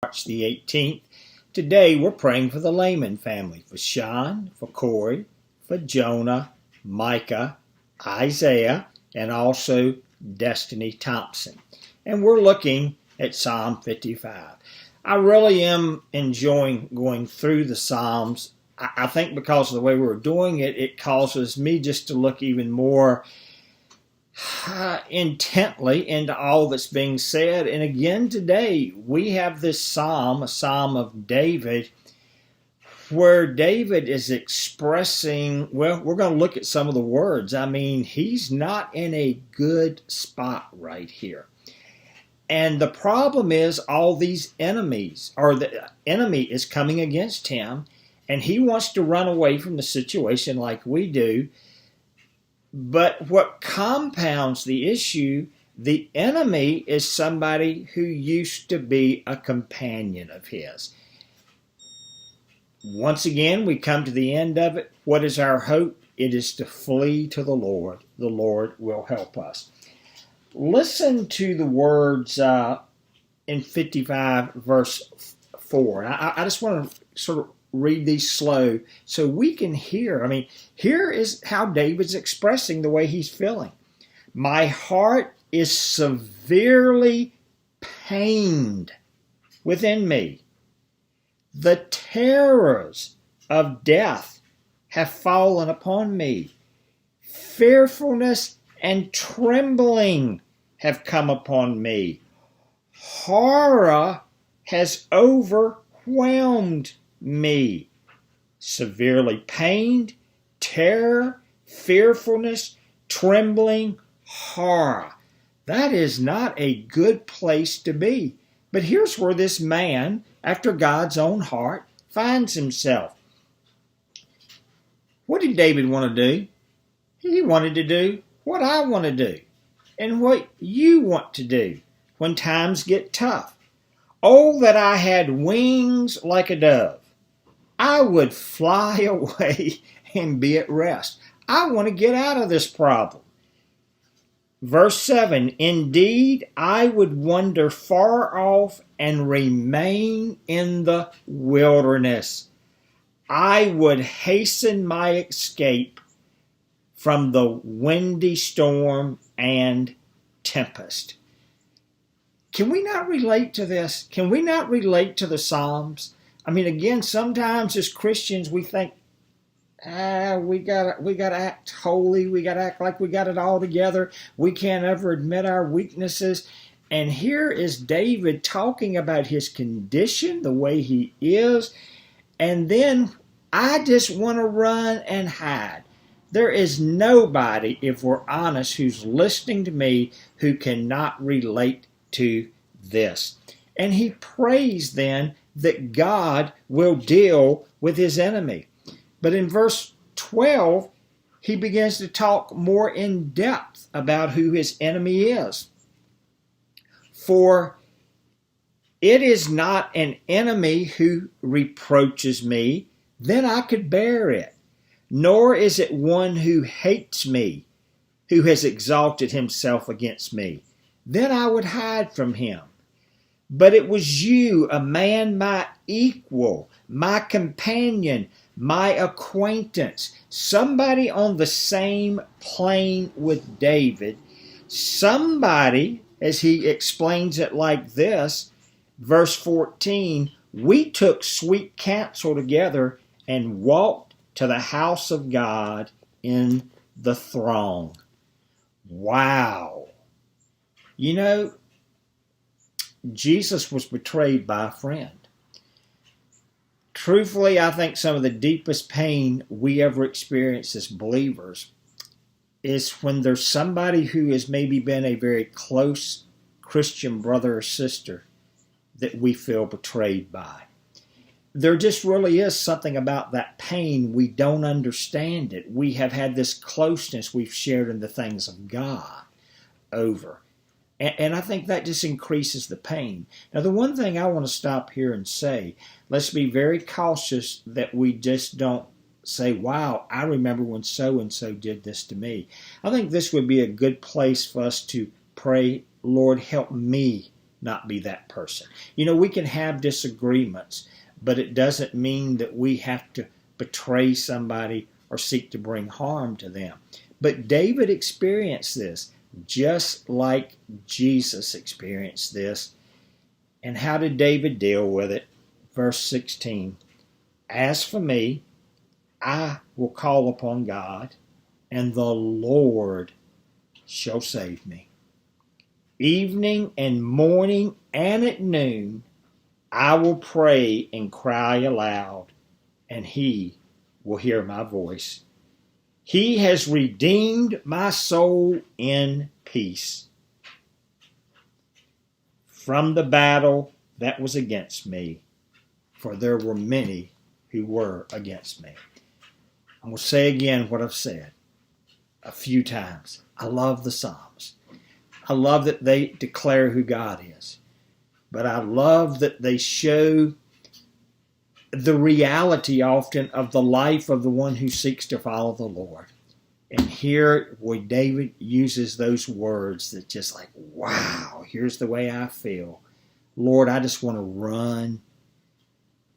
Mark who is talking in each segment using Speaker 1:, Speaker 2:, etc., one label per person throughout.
Speaker 1: March the 18th. Today we're praying for the Lehman family, for Sean, for Corey, for Jonah, Micah, Isaiah, and also Destiny Thompson. And we're looking at Psalm 55. I really am enjoying going through the Psalms. I think because of the way we're doing it, it causes me just to look even more intently into all that's being said. And again today we have this psalm, a psalm of David, where David is expressing, well, we're going to look at some of the words. I mean, he's not in a good spot right here. And the problem is all these enemies, or the enemy is coming against him, and he wants to run away from the situation like we do. But what compounds the issue, the enemy is somebody who used to be a companion of his. Once again, we come to the end of it. What is our hope? It is to flee to the Lord. The Lord will help us. Listen to the words in 55 verse 4. I just want to sort of read these slow so we can hear. I mean, here is how David's expressing the way he's feeling. My heart is severely pained within me. The terrors of death have fallen upon me. Fearfulness and trembling have come upon me. Horror has overwhelmed me. Severely pained, terror, fearfulness, trembling, horror. That is not a good place to be. But here's where this man, after God's own heart, finds himself. What did David want to do? He wanted to do what I want to do and what you want to do when times get tough. Oh, that I had wings like a dove. I would fly away and be at rest. I want to get out of this problem. Verse 7, indeed, I would wander far off and remain in the wilderness. I would hasten my escape from the windy storm and tempest. Can we not relate to this? Can we not relate to the Psalms? I mean, again, sometimes as Christians we think, we gotta act holy, we gotta act like we got it all together. We can't ever admit our weaknesses. And here is David talking about his condition, the way he is, and then I just want to run and hide. There is nobody, if we're honest, who's listening to me who cannot relate to this. And he prays then that God will deal with his enemy. But in verse 12, he begins to talk more in depth about who his enemy is. For it is not an enemy who reproaches me, then I could bear it. Nor is it one who hates me, who has exalted himself against me. Then I would hide from him. But it was you, a man my equal, my companion, my acquaintance, somebody on the same plane with David, somebody, as he explains it like this, verse 14, we took sweet counsel together and walked to the house of God in the throng. Wow. You know, Jesus was betrayed by a friend. Truthfully, I think some of the deepest pain we ever experience as believers is when there's somebody who has maybe been a very close Christian brother or sister that we feel betrayed by. There just really is something about that pain. We don't understand it. We have had this closeness we've shared in the things of God over. And I think that just increases the pain. Now, the one thing I want to stop here and say, let's be very cautious that we just don't say, wow, I remember when so-and-so did this to me. I think this would be a good place for us to pray, Lord, help me not be that person. You know, we can have disagreements, but it doesn't mean that we have to betray somebody or seek to bring harm to them. But David experienced this just like Jesus experienced this. And how did David deal with it? Verse 16, as for me, I will call upon God, and the Lord shall save me. Evening and morning and at noon, I will pray and cry aloud, and he will hear my voice. He has redeemed my soul in peace from the battle that was against me, for there were many who were against me. I'm going to say again what I've said a few times. I love the Psalms. I love that they declare who God is. But I love that they show the reality often of the life of the one who seeks to follow the Lord. And here, where David uses those words that just like, wow, here's the way I feel. Lord, I just want to run.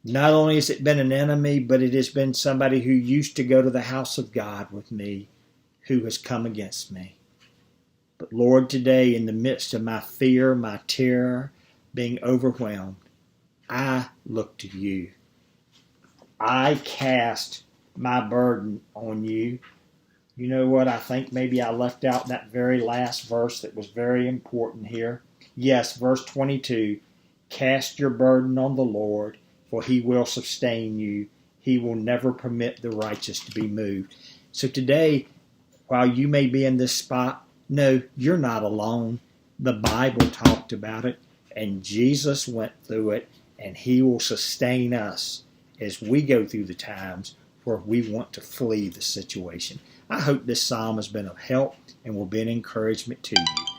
Speaker 1: Not only has it been an enemy, but it has been somebody who used to go to the house of God with me who has come against me. But Lord, today, in the midst of my fear, my terror, being overwhelmed, I look to you. I cast my burden on you. You know what? I think maybe I left out that very last verse that was very important here. Yes, verse 22, cast your burden on the Lord, for he will sustain you. He will never permit the righteous to be moved. So today, while you may be in this spot, no, you're not alone. The Bible talked about it, and Jesus went through it, and he will sustain us as we go through the times where we want to flee the situation. I hope this psalm has been of help and will be an encouragement to you.